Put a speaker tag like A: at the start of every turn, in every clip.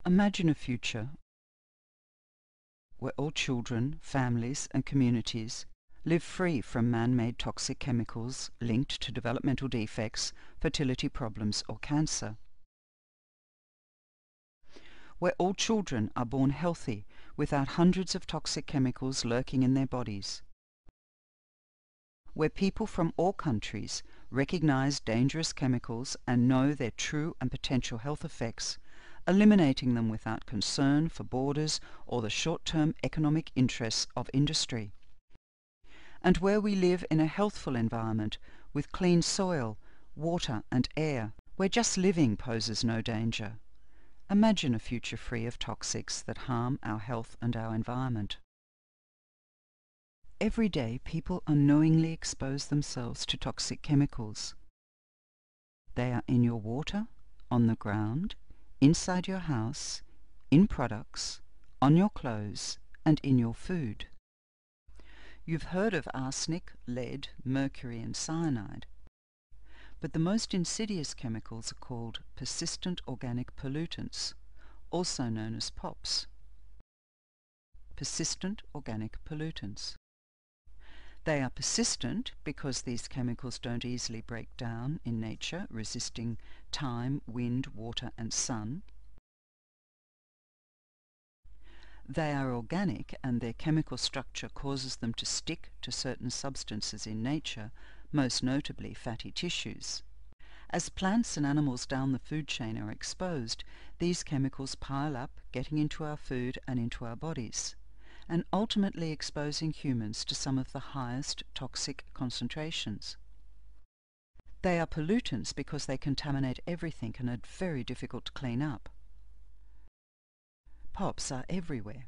A: Imagine a future where all children, families and communities live free from man-made toxic chemicals linked to developmental defects, fertility problems or cancer. Where all children are born healthy without hundreds of toxic chemicals lurking in their bodies. Where people from all countries recognize dangerous chemicals and know their true and potential health effects, eliminating them without concern for borders or the short-term economic interests of industry. And where we live in a healthful environment with clean soil, water and air, where just living poses no danger. Imagine a future free of toxics that harm our health and our environment. Every day people unknowingly expose themselves to toxic chemicals. They are in your water, on the ground, inside your house, in products, on your clothes and in your food. You've heard of arsenic, lead, mercury and cyanide. But the most insidious chemicals are called persistent organic pollutants, also known as POPs. Persistent organic pollutants. They are persistent because these chemicals don't easily break down in nature, resisting time, wind, water and sun. They are organic and their chemical structure causes them to stick to certain substances in nature, most notably fatty tissues. As plants and animals down the food chain are exposed, these chemicals pile up, getting into our food and into our bodies, and ultimately exposing humans to some of the highest toxic concentrations. They are pollutants because they contaminate everything and are very difficult to clean up. POPs are everywhere.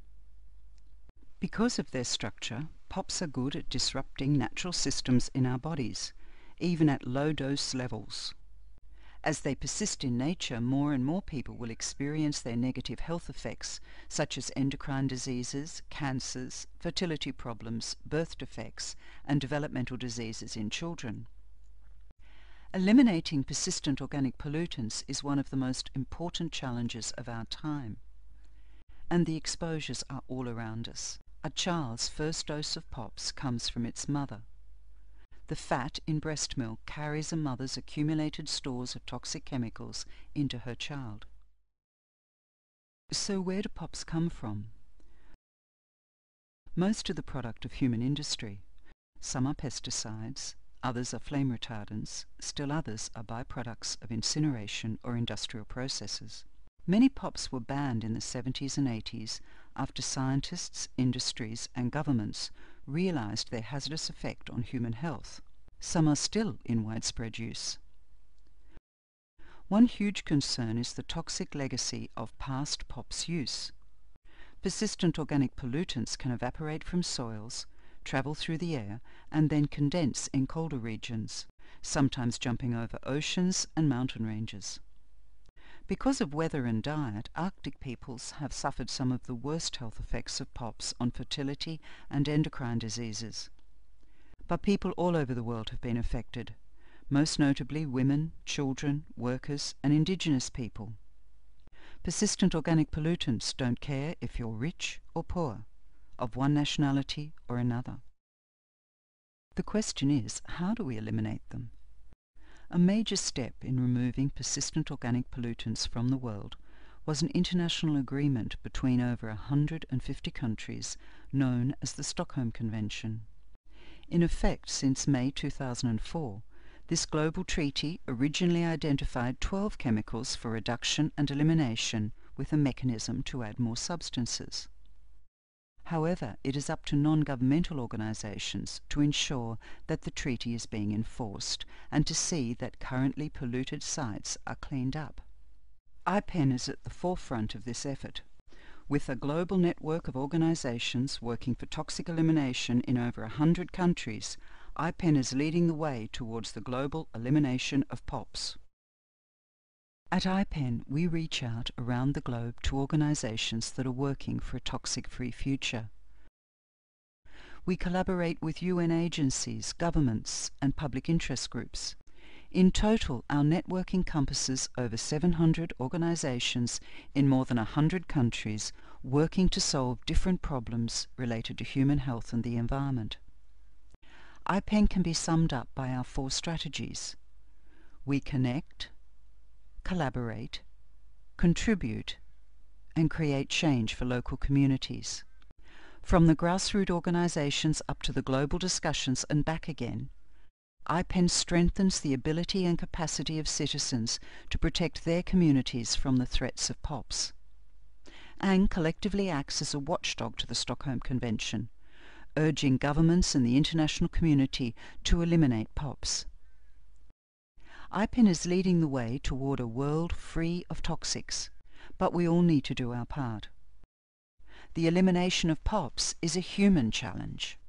A: Because of their structure, POPs are good at disrupting natural systems in our bodies, even at low-dose levels. As they persist in nature, more and more people will experience their negative health effects, such as endocrine diseases, cancers, fertility problems, birth defects, and developmental diseases in children. Eliminating persistent organic pollutants is one of the most important challenges of our time. And the exposures are all around us. A child's first dose of POPs comes from its mother. The fat in breast milk carries a mother's accumulated stores of toxic chemicals into her child. So where do POPs come from? Most are the product of human industry. Some are pesticides, others are flame retardants, still others are byproducts of incineration or industrial processes. Many POPs were banned in the 70s and 80s after scientists, industries and governments realized their hazardous effect on human health. Some are still in widespread use. One huge concern is the toxic legacy of past POPs use. Persistent organic pollutants can evaporate from soils, travel through the air and then condense in colder regions, sometimes jumping over oceans and mountain ranges. Because of weather and diet, Arctic peoples have suffered some of the worst health effects of POPs on fertility and endocrine diseases. But people all over the world have been affected, most notably women, children, workers and indigenous people. Persistent organic pollutants don't care if you're rich or poor, of one nationality or another. The question is, how do we eliminate them? A major step in removing persistent organic pollutants from the world was an international agreement between over 150 countries known as the Stockholm Convention. In effect since May 2004, this global treaty originally identified 12 chemicals for reduction and elimination with a mechanism to add more substances. However, it is up to non-governmental organisations to ensure that the treaty is being enforced and to see that currently polluted sites are cleaned up. IPEN is at the forefront of this effort, with a global network of organisations working for toxic elimination in over 100 countries. IPEN is leading the way towards the global elimination of POPs. At IPEN, we reach out around the globe to organisations that are working for a toxic-free future. We collaborate with UN agencies, governments and public interest groups. In total, our network encompasses over 700 organisations in more than 100 countries working to solve different problems related to human health and the environment. IPEN can be summed up by our 4 strategies. We connect, collaborate, contribute, and create change for local communities. From the grassroots organisations up to the global discussions and back again, IPEN strengthens the ability and capacity of citizens to protect their communities from the threats of POPs, and collectively acts as a watchdog to the Stockholm Convention, urging governments and the international community to eliminate POPs. IPEN is leading the way toward a world free of toxics, but we all need to do our part. The elimination of POPs is a human challenge.